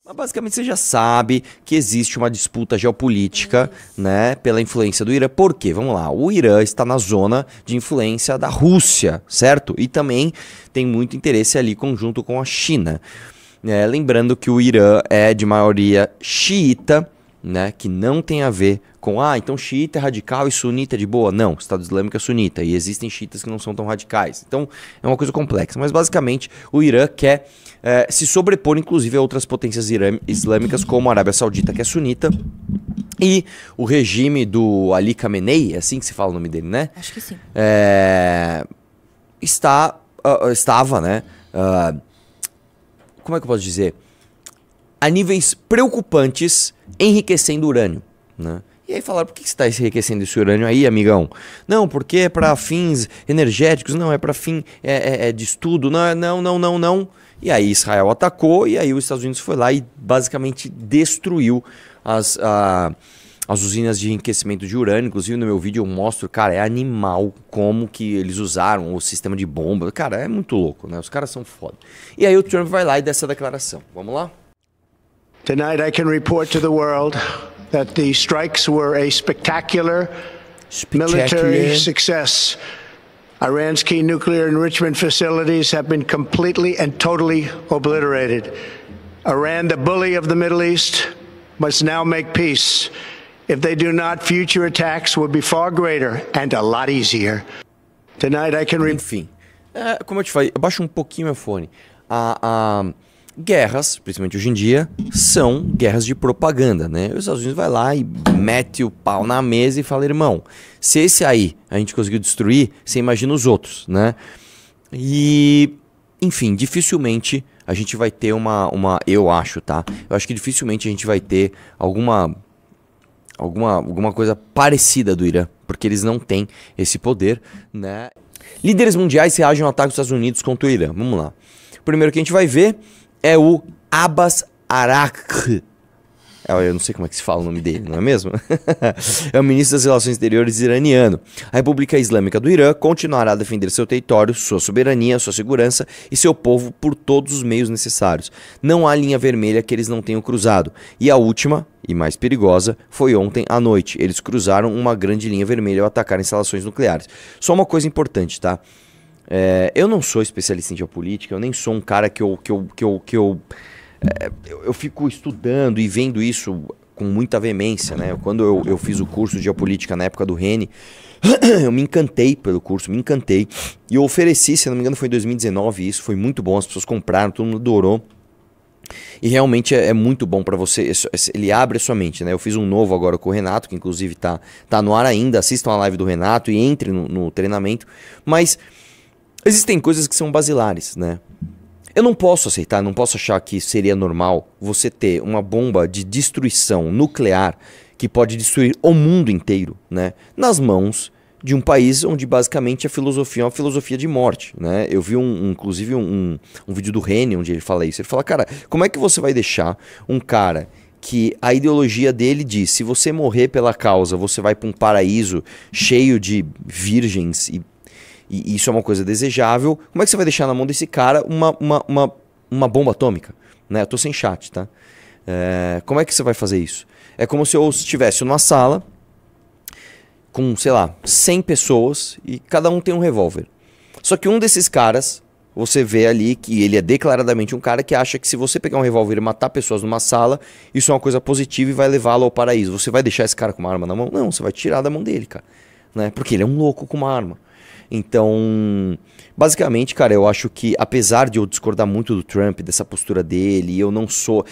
Mas basicamente você já sabe que existe uma disputa geopolítica, né, pela influência do Irã. Por quê? Vamos lá. O Irã está na zona de influência da Rússia, certo? E também tem muito interesse ali conjunto com a China. Lembrando que o Irã é de maioria xiita, né, que não tem a ver com, então xiita é radical e sunita é de boa. Não, o Estado Islâmico é sunita e existem xiitas que não são tão radicais. Então é uma coisa complexa, mas basicamente o Irã quer se sobrepor inclusive a outras potências islâmicas como a Arábia Saudita, que é sunita, e o regime do Ali Khamenei, é assim que se fala o nome dele, né? Acho que sim. Estava, né, como é que eu posso dizer? A níveis preocupantes enriquecendo urânio, né? E aí falaram, por que você está enriquecendo esse urânio aí, amigão? Não, porque é para fins energéticos, não, é para fim de estudo, não. E aí Israel atacou e aí os Estados Unidos foi lá e basicamente destruiu as usinas de enriquecimento de urânio. Inclusive no meu vídeo eu mostro, cara, é animal como que eles usaram o sistema de bomba. Cara, é muito louco, né? Os caras são foda. E aí o Trump vai lá e dá essa declaração. Vamos lá? Tonight I can report to the world that the strikes were a spectacular military success. Iran's key nuclear enrichment facilities have been completely and totally obliterated. Iran, the bully of the Middle East, must now make peace. If they do not, future attacks will be far greater and a lot easier. Tonight I can Enfim, como eu te falei, abaixa um pouquinho meu fone. Guerras, principalmente hoje em dia, são guerras de propaganda, né? Os Estados Unidos vai lá e mete o pau na mesa e fala, irmão, se esse aí a gente conseguiu destruir, você imagina os outros, né? E, enfim, dificilmente a gente vai ter eu acho, tá? Eu acho que dificilmente a gente vai ter alguma coisa parecida do Irã, porque eles não têm esse poder, né? Líderes mundiais reagem ao ataque dos Estados Unidos contra o Irã. Vamos lá. O primeiro que a gente vai ver é o Abbas Araqchi. Eu não sei como é que se fala o nome dele, não é mesmo? É o ministro das Relações Exteriores iraniano. A República Islâmica do Irã continuará a defender seu território, sua soberania, sua segurança e seu povo por todos os meios necessários. Não há linha vermelha que eles não tenham cruzado. E a última, e mais perigosa, foi ontem à noite. Eles cruzaram uma grande linha vermelha ao atacar instalações nucleares. Só uma coisa importante, tá? Eu não sou especialista em geopolítica, eu nem sou um cara que eu fico estudando e vendo isso com muita veemência, né? Quando eu fiz o curso de geopolítica na época do Reni, eu me encantei pelo curso, e eu ofereci, se não me engano foi em 2019, isso foi muito bom, as pessoas compraram, todo mundo adorou. E realmente é muito bom para você, ele abre a sua mente, né? Eu fiz um novo agora com o Renato, que inclusive tá no ar ainda, assistam a live do Renato e entrem no treinamento, mas existem coisas que são basilares, né? Eu não posso aceitar, não posso achar que seria normal você ter uma bomba de destruição nuclear que pode destruir o mundo inteiro, né? Nas mãos de um país onde basicamente a filosofia é uma filosofia de morte, né? Eu vi inclusive um vídeo do Reni onde ele fala isso. Ele fala, cara, como é que você vai deixar um cara que a ideologia dele diz, se você morrer pela causa, você vai para um paraíso cheio de virgens e isso é uma coisa desejável, como é que você vai deixar na mão desse cara uma bomba atômica? Né? Eu tô sem chat, tá? Como é que você vai fazer isso? É como se eu estivesse numa sala com, sei lá, 100 pessoas e cada um tem um revólver. Só que um desses caras, você vê ali que ele é declaradamente um cara que acha que se você pegar um revólver e matar pessoas numa sala, isso é uma coisa positiva e vai levá-lo ao paraíso. Você vai deixar esse cara com uma arma na mão? Não, você vai tirar da mão dele, cara. Né? Porque ele é um louco com uma arma. Então, basicamente, cara, eu acho que apesar de eu discordar muito do Trump, dessa postura dele, eu sou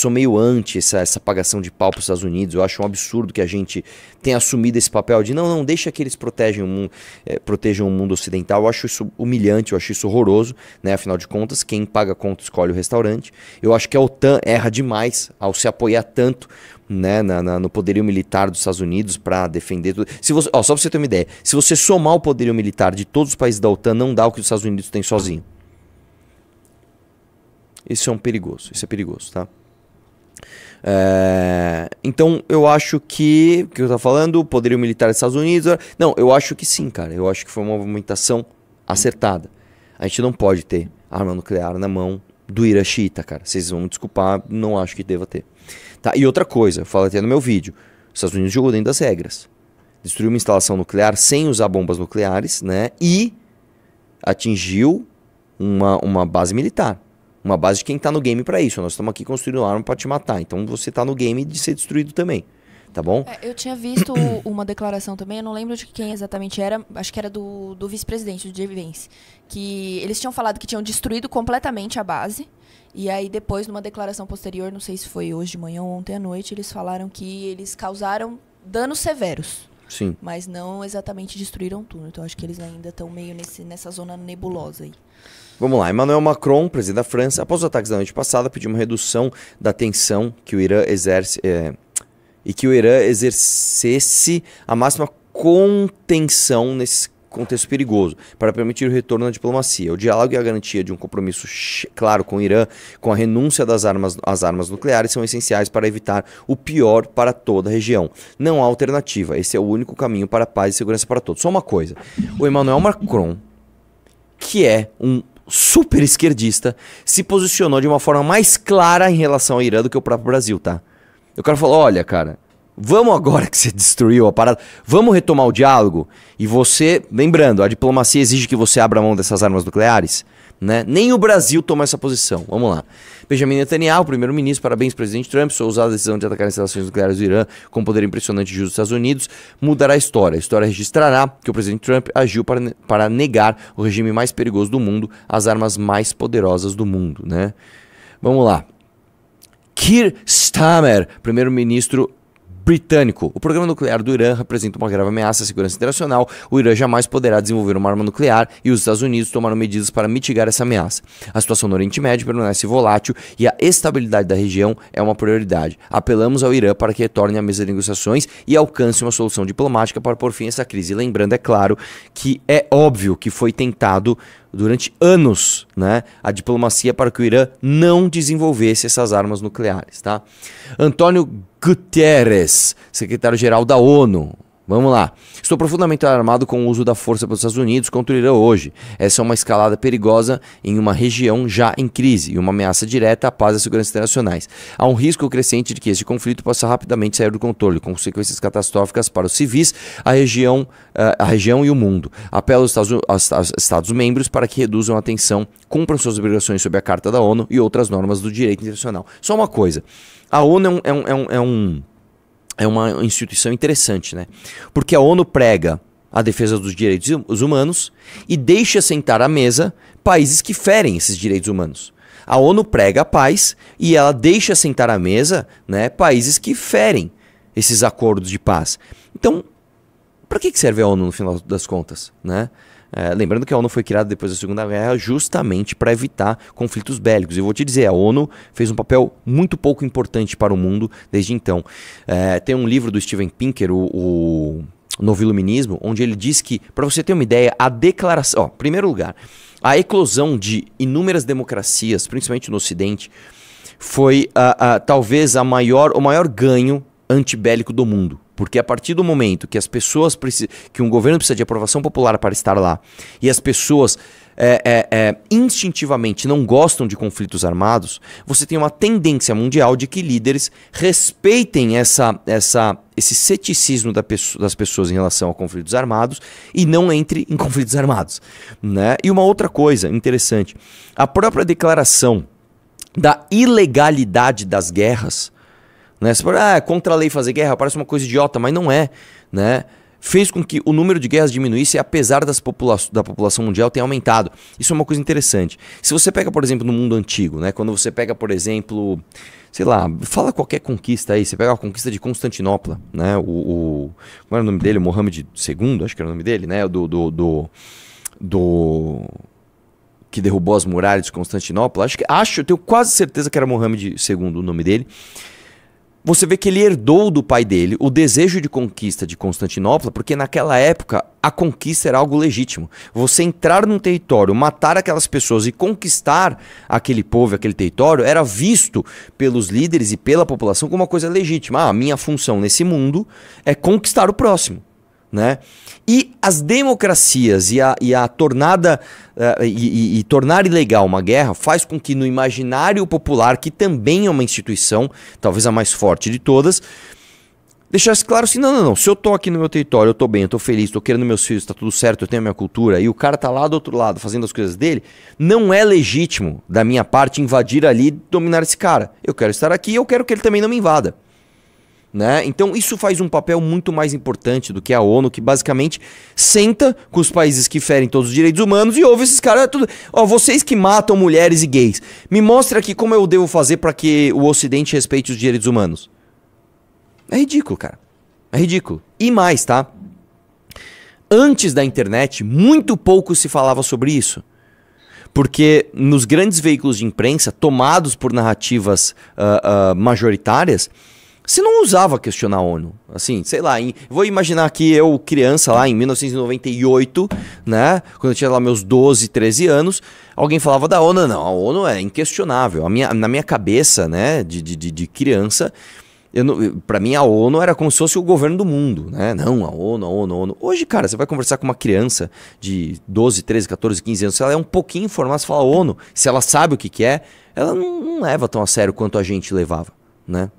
meio anti essa pagação de pau para os Estados Unidos. Eu acho um absurdo que a gente tenha assumido esse papel de não, deixa que eles protejam o mundo ocidental. Eu acho isso humilhante, eu acho isso horroroso, né? Afinal de contas, quem paga a conta escolhe o restaurante. Eu acho que a OTAN erra demais ao se apoiar tanto, né, no poderio militar dos Estados Unidos para defender tudo. Só pra você ter uma ideia, se você somar o poderio militar de todos os países da OTAN, não dá o que os Estados Unidos têm sozinho. Isso é perigoso, tá? Então eu acho que eu tô falando, o poderio militar dos Estados Unidos, não, eu acho que sim, cara, eu acho que foi uma movimentação acertada. A gente não pode ter arma nuclear na mão do Irã xiita, cara. Vocês vão me desculpar, não acho que deva ter. Tá, e outra coisa, eu falei até no meu vídeo, os Estados Unidos jogou dentro das regras. Destruiu uma instalação nuclear sem usar bombas nucleares, né? E atingiu uma base militar. Uma base de quem tá no game pra isso. Nós estamos aqui construindo uma arma pra te matar. Então você tá no game de ser destruído também. Tá bom? Eu tinha visto uma declaração também, eu não lembro de quem exatamente era, acho que era do vice-presidente, do J.D. Vance, que eles tinham falado que tinham destruído completamente a base, e aí depois, numa declaração posterior, não sei se foi hoje de manhã ou ontem à noite, eles falaram que eles causaram danos severos. Sim. Mas não exatamente destruíram tudo, então acho que eles ainda estão meio nessa zona nebulosa aí. Vamos lá, Emmanuel Macron, presidente da França, após os ataques da noite passada, pediu uma redução da tensão que o Irã exerce... e que o Irã exercesse a máxima contenção nesse contexto perigoso, para permitir o retorno à diplomacia. O diálogo e a garantia de um compromisso claro com o Irã, com a renúncia às armas nucleares, são essenciais para evitar o pior para toda a região. Não há alternativa, esse é o único caminho para a paz e segurança para todos. Só uma coisa, o Emmanuel Macron, que é um super esquerdista, se posicionou de uma forma mais clara em relação ao Irã do que o próprio Brasil, tá? O cara falou, olha, cara, vamos agora que você destruiu a parada, vamos retomar o diálogo e você, lembrando, a diplomacia exige que você abra mão dessas armas nucleares, né? Nem o Brasil toma essa posição. Vamos lá. Benjamin Netanyahu, primeiro-ministro, parabéns, presidente Trump, sua ousada decisão de atacar instalações nucleares do Irã com poder impressionante dos Estados Unidos mudará a história. A história registrará que o presidente Trump agiu para negar o regime mais perigoso do mundo, as armas mais poderosas do mundo, né? Vamos lá. Keir Starmer, primeiro-ministro britânico. O programa nuclear do Irã representa uma grave ameaça à segurança internacional. O Irã jamais poderá desenvolver uma arma nuclear e os Estados Unidos tomaram medidas para mitigar essa ameaça. A situação no Oriente Médio permanece volátil e a estabilidade da região é uma prioridade. Apelamos ao Irã para que retorne à mesa de negociações e alcance uma solução diplomática para pôr fim a essa crise. Lembrando, é claro, que é óbvio que foi tentado durante anos, né, a diplomacia para que o Irã não desenvolvesse essas armas nucleares, tá? Antônio Guterres, secretário-geral da ONU. Vamos lá. Estou profundamente alarmado com o uso da força pelos Estados Unidos contra o Irã hoje. Essa é uma escalada perigosa em uma região já em crise e uma ameaça direta à paz e à segurança internacionais. Há um risco crescente de que este conflito possa rapidamente sair do controle, com consequências catastróficas para os civis, a região e o mundo. Apelo aos Estados-membros para que reduzam a tensão, cumpram suas obrigações sob a Carta da ONU e outras normas do direito internacional. Só uma coisa. A ONU é uma instituição interessante, né? Porque a ONU prega a defesa dos direitos humanos e deixa sentar à mesa países que ferem esses direitos humanos. A ONU prega a paz e ela deixa sentar à mesa, né, países que ferem esses acordos de paz. Então, para que serve a ONU no final das contas, né? Lembrando que a ONU foi criada depois da Segunda Guerra justamente para evitar conflitos bélicos. Eu vou te dizer, a ONU fez um papel muito pouco importante para o mundo desde então. Tem um livro do Steven Pinker, o Novo Iluminismo, onde ele diz que, para você ter uma ideia, a declaração... em primeiro lugar, a eclosão de inúmeras democracias, principalmente no Ocidente, foi talvez o maior ganho antibélico do mundo. Porque a partir do momento que as pessoas que um governo precisa de aprovação popular para estar lá e as pessoas instintivamente não gostam de conflitos armados, você tem uma tendência mundial de que líderes respeitem esse ceticismo das pessoas em relação a conflitos armados e não entre em conflitos armados, né? E uma outra coisa interessante, a própria declaração da ilegalidade das guerras, né? Você fala, contra a lei fazer guerra, parece uma coisa idiota, mas não é, né? Fez com que o número de guerras diminuísse, apesar da população mundial ter aumentado. Isso é uma coisa interessante. Se você pega, por exemplo, no mundo antigo, né? Quando você pega, por exemplo, sei lá, fala qualquer conquista aí, você pega a conquista de Constantinopla, né? Como era o nome dele? Mohammed II, acho que era o nome dele, né? Que derrubou as muralhas de Constantinopla. Eu tenho quase certeza que era Mohammed II o nome dele. Você vê que ele herdou do pai dele o desejo de conquista de Constantinopla, porque naquela época a conquista era algo legítimo. Você entrar num território, matar aquelas pessoas e conquistar aquele povo, aquele território, era visto pelos líderes e pela população como uma coisa legítima. A minha função nesse mundo é conquistar o próximo, né? E as democracias e a tornada e tornar ilegal uma guerra faz com que no imaginário popular, que também é uma instituição, talvez a mais forte de todas, deixasse claro assim, não, se eu tô aqui no meu território, eu tô bem, eu tô feliz, tô querendo meus filhos, tá tudo certo, eu tenho a minha cultura, e o cara tá lá do outro lado fazendo as coisas dele, não é legítimo da minha parte invadir ali e dominar esse cara. Eu quero estar aqui e eu quero que ele também não me invada. Né? Então isso faz um papel muito mais importante do que a ONU, que basicamente senta com os países que ferem todos os direitos humanos e ouve esses caras tudo. Ó, vocês que matam mulheres e gays, me mostra aqui como eu devo fazer para que o Ocidente respeite os direitos humanos. É ridículo, cara. É ridículo. E mais, tá? Antes da internet, muito pouco se falava sobre isso. Porque nos grandes veículos de imprensa, tomados por narrativas majoritárias, você não ousava questionar a ONU. Assim, sei lá, vou imaginar que eu, criança lá em 1998, né, quando eu tinha lá meus 12, 13 anos, alguém falava da ONU. Não, a ONU é inquestionável. Na minha cabeça, né, de criança, pra mim a ONU era como se fosse o governo do mundo, né? Não, a ONU. Hoje, cara, você vai conversar com uma criança de 12, 13, 14, 15 anos, se ela é um pouquinho informada, você fala ONU, se ela sabe o que é, ela não leva tão a sério quanto a gente levava, né?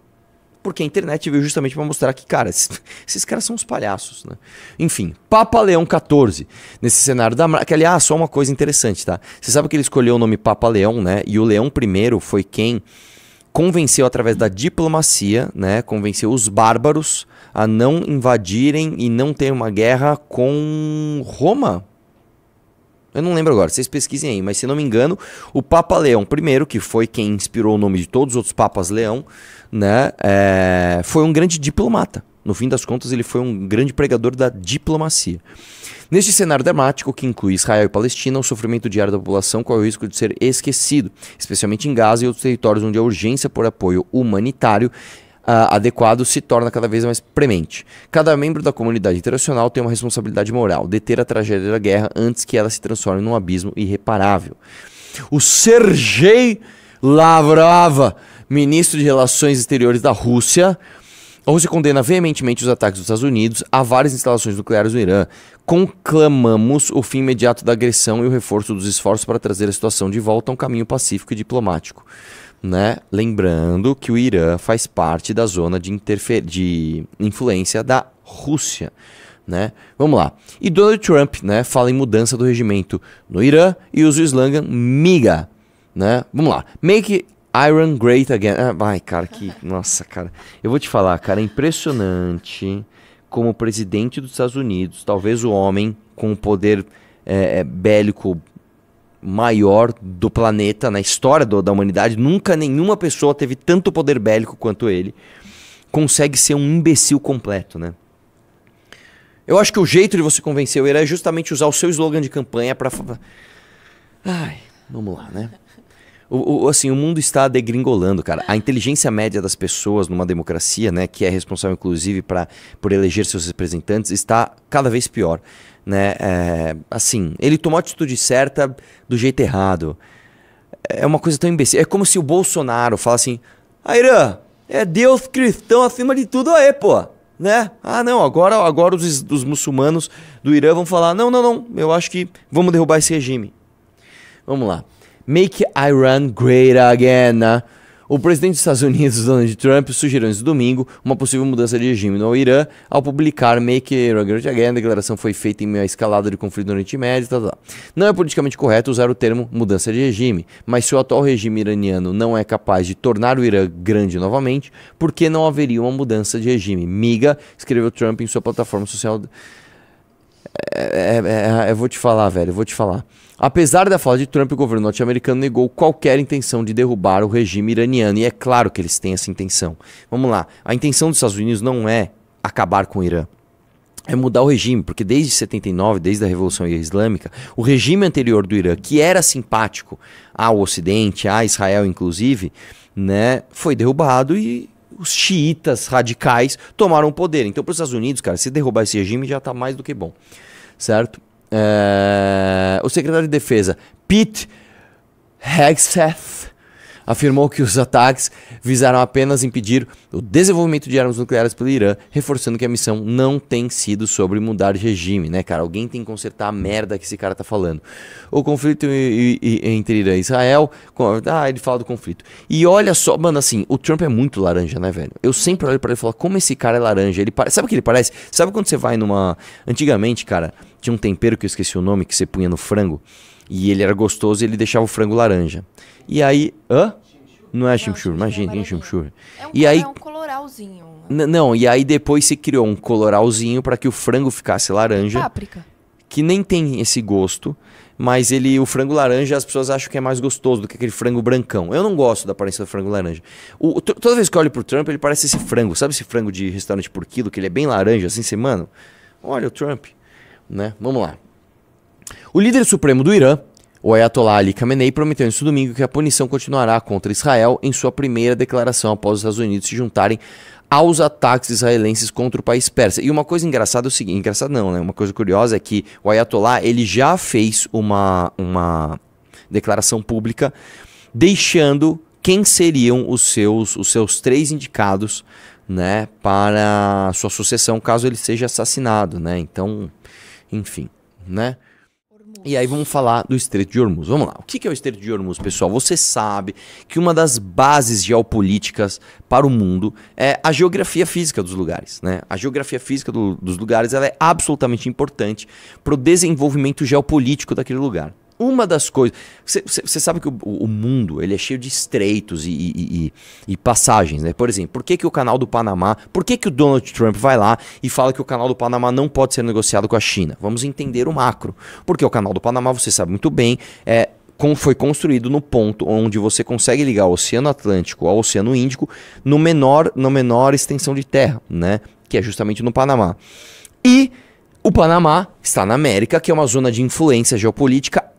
Porque a internet veio justamente para mostrar que, cara, esses caras são uns palhaços, né? Enfim, Papa Leão XIV, nesse cenário da... Que, aliás, só uma coisa interessante, tá? Você sabe que ele escolheu o nome Papa Leão, né? E o Leão I foi quem convenceu através da diplomacia, né? Convenceu os bárbaros a não invadirem e não ter uma guerra com Roma. Eu não lembro agora, vocês pesquisem aí, mas se não me engano, o Papa Leão I, que foi quem inspirou o nome de todos os outros Papas Leão, né, foi um grande diplomata. No fim das contas, ele foi um grande pregador da diplomacia. Neste cenário dramático, que inclui Israel e Palestina, o sofrimento diário da população corre o risco de ser esquecido, especialmente em Gaza e outros territórios onde a urgência por apoio humanitário adequado se torna cada vez mais premente. Cada membro da comunidade internacional tem uma responsabilidade moral, deter a tragédia da guerra antes que ela se transforme num abismo irreparável. O Sergei Lavrov, ministro de Relações Exteriores da Rússia, a Rússia condena veementemente os ataques dos Estados Unidos a várias instalações nucleares no Irã. Conclamamos o fim imediato da agressão e o reforço dos esforços para trazer a situação de volta a um caminho pacífico e diplomático. Né? Lembrando que o Irã faz parte da zona de influência da Rússia. Né? Vamos lá. E Donald Trump, né, fala em mudança do regimento no Irã e usa o slogan MIGA. Né? Vamos lá. Make Iran Great Again. Ai, cara, nossa, cara. Eu vou te falar, cara, é impressionante como o presidente dos Estados Unidos, talvez o homem com o poder bélico maior do planeta, na história da humanidade, nunca nenhuma pessoa teve tanto poder bélico quanto ele, consegue ser um imbecil completo, né? Eu acho que o jeito de você convencer o Irã é justamente usar o seu slogan de campanha para... Ai, vamos lá, né? Assim, o mundo está degringolando, cara. A inteligência média das pessoas numa democracia, né, que é responsável inclusive por eleger seus representantes, está cada vez pior. Né? Assim, ele tomou a atitude certa do jeito errado. É uma coisa tão imbecil. É como se o Bolsonaro falasse assim: Irã, é Deus cristão acima de tudo aí, pô. Né? Ah, não, agora os muçulmanos do Irã vão falar: não, eu acho que vamos derrubar esse regime. Vamos lá. Make Iran Great Again. Né? O presidente dos Estados Unidos, Donald Trump, sugeriu nesse domingo uma possível mudança de regime no Irã ao publicar Make Iran Great Again. A declaração foi feita em meio à escalada de conflito no Oriente Médio. Não é politicamente correto usar o termo mudança de regime, mas se o atual regime iraniano não é capaz de tornar o Irã grande novamente, por que não haveria uma mudança de regime? MIGA, escreveu Trump em sua plataforma social. Eu vou te falar, velho, eu vou te falar. Apesar da fala de Trump, o governo norte-americano negou qualquer intenção de derrubar o regime iraniano. E é claro que eles têm essa intenção. Vamos lá. A intenção dos Estados Unidos não é acabar com o Irã. É mudar o regime, porque desde 79, desde a Revolução Islâmica, o regime anterior do Irã, que era simpático ao Ocidente, a Israel inclusive, né, foi derrubado e os xiitas radicais tomaram o poder. Então, para os Estados Unidos, cara, se derrubar esse regime já está mais do que bom. Certo? O secretário de Defesa, Pete Hegseth, afirmou que os ataques visaram apenas impedir o desenvolvimento de armas nucleares pelo Irã, reforçando que a missão não tem sido sobre mudar de regime, né, cara? Alguém tem que consertar a merda que esse cara tá falando. O conflito entre Irã e Israel, ele fala do conflito. E olha só, mano, assim, o Trump é muito laranja, né, velho? Eu sempre olho pra ele e falo, como esse cara é laranja? Sabe o que ele parece? Sabe quando você vai numa... Antigamente, cara, tinha um tempero que eu esqueci o nome, que você punha no frango, e ele era gostoso e ele deixava o frango laranja. E aí... Não é chimichurri, imagina, tem chimichurri. É um colorauzinho. Não, e aí depois se criou um colorauzinho para que o frango ficasse laranja. Páprica. Que nem tem esse gosto, mas o frango laranja as pessoas acham que é mais gostoso do que aquele frango brancão. Eu não gosto da aparência do frango laranja. Toda vez que eu olho pro Trump, ele parece esse frango. Sabe esse frango de restaurante por quilo, que ele é bem laranja, assim, você, mano? Olha o Trump, né? Vamos lá. O líder supremo do Irã, o Ayatollah Ali Khamenei, prometeu neste domingo que a punição continuará contra Israel em sua primeira declaração após os Estados Unidos se juntarem aos ataques israelenses contra o país persa. E uma coisa engraçada é o seguinte, engraçado não, né? Uma coisa curiosa é que o Ayatollah, ele já fez uma declaração pública deixando quem seriam os seus 3 indicados, né, para sua sucessão caso ele seja assassinado, né? Então, enfim, né? E aí vamos falar do Estreito de Hormuz. Vamos lá. O que é o Estreito de Hormuz, pessoal? Você sabe que uma das bases geopolíticas para o mundo é a geografia física dos lugares, né? A geografia física dos lugares ela é absolutamente importante para o desenvolvimento geopolítico daquele lugar. Uma das coisas... Você sabe que o mundo ele é cheio de estreitos e passagens, né? Por exemplo, por que o canal do Panamá... Por que o Donald Trump vai lá e fala que o canal do Panamá não pode ser negociado com a China? Vamos entender o macro. Porque o canal do Panamá, você sabe muito bem, foi construído no ponto onde você consegue ligar o Oceano Atlântico ao Oceano Índico no menor extensão de terra, né? Que é justamente no Panamá. E o Panamá está na América, que é uma zona de influência geopolítica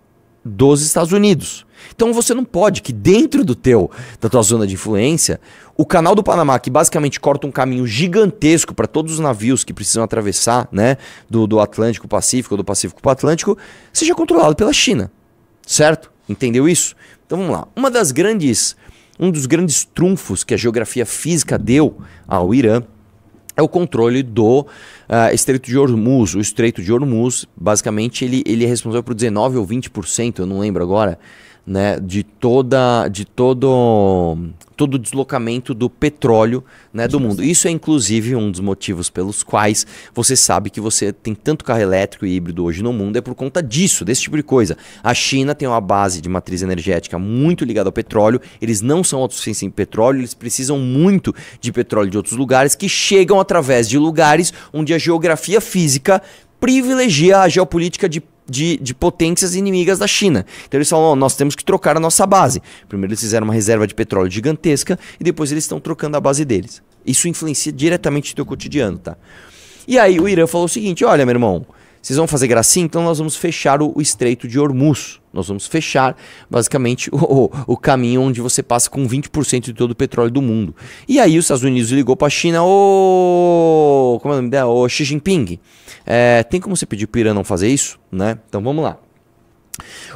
dos Estados Unidos. Então você não pode que dentro da tua zona de influência, o canal do Panamá, que basicamente corta um caminho gigantesco para todos os navios que precisam atravessar, né, do Atlântico para o Pacífico, ou do Pacífico para o Atlântico, seja controlado pela China. Certo? Entendeu isso? Então vamos lá. Um dos grandes trunfos que a geografia física deu ao Irã é o controle do Estreito de Hormuz. O Estreito de Hormuz, basicamente, ele é responsável por 19 ou 20%, eu não lembro agora, né, de todo o deslocamento do petróleo, né, do mundo. Isso é, inclusive, um dos motivos pelos quais você sabe que você tem tanto carro elétrico e híbrido hoje no mundo, é por conta disso, desse tipo de coisa. A China tem uma base de matriz energética muito ligada ao petróleo, eles não são autossuficientes em petróleo, eles precisam muito de petróleo de outros lugares, que chegam através de lugares onde a geografia física privilegia a geopolítica de potências inimigas da China. Então eles falam, nós temos que trocar a nossa base. Primeiro eles fizeram uma reserva de petróleo gigantesca e depois eles estão trocando a base deles. Isso influencia diretamente no teu cotidiano, tá? E aí o Irã falou o seguinte, olha, meu irmão, vocês vão fazer gracinha? Então nós vamos fechar o Estreito de Hormuz. Nós vamos fechar, basicamente, o caminho onde você passa com 20% de todo o petróleo do mundo. E aí os Estados Unidos ligou para a China, como é o nome dela? O Xi Jinping. Tem como você pedir para o Irã não fazer isso? Né? Então vamos lá.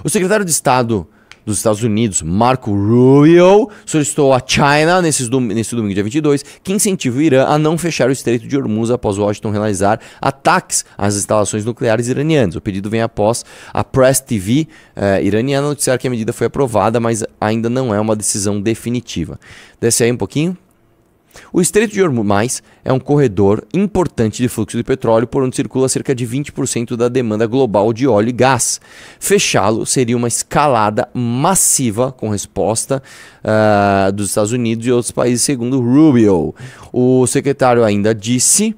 O secretário de Estado dos Estados Unidos, Marco Rubio, solicitou à China, nesse domingo, dia 22, que incentive o Irã a não fechar o Estreito de Hormuz após Washington realizar ataques às instalações nucleares iranianas. O pedido vem após a Press TV iraniana noticiar que a medida foi aprovada, mas ainda não é uma decisão definitiva. Desce aí um pouquinho. O Estreito de Hormuz é um corredor importante de fluxo de petróleo por onde circula cerca de 20% da demanda global de óleo e gás. Fechá-lo seria uma escalada massiva com resposta dos Estados Unidos e outros países, segundo Rubio. O secretário ainda disse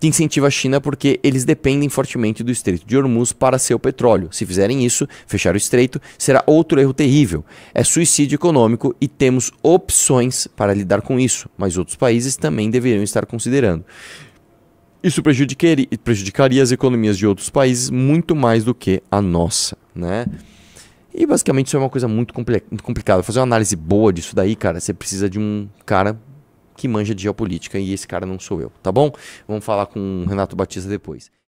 que incentiva a China porque eles dependem fortemente do Estreito de Hormuz para seu petróleo. Se fizerem isso, fechar o estreito, será outro erro terrível. É suicídio econômico e temos opções para lidar com isso, mas outros países também deveriam estar considerando. Isso prejudicaria as economias de outros países muito mais do que a nossa, né? E basicamente isso é uma coisa muito complicada. Fazer uma análise boa disso daí, cara, você precisa de um cara que manja de geopolítica e esse cara não sou eu, tá bom? Vamos falar com o Renato Batista depois.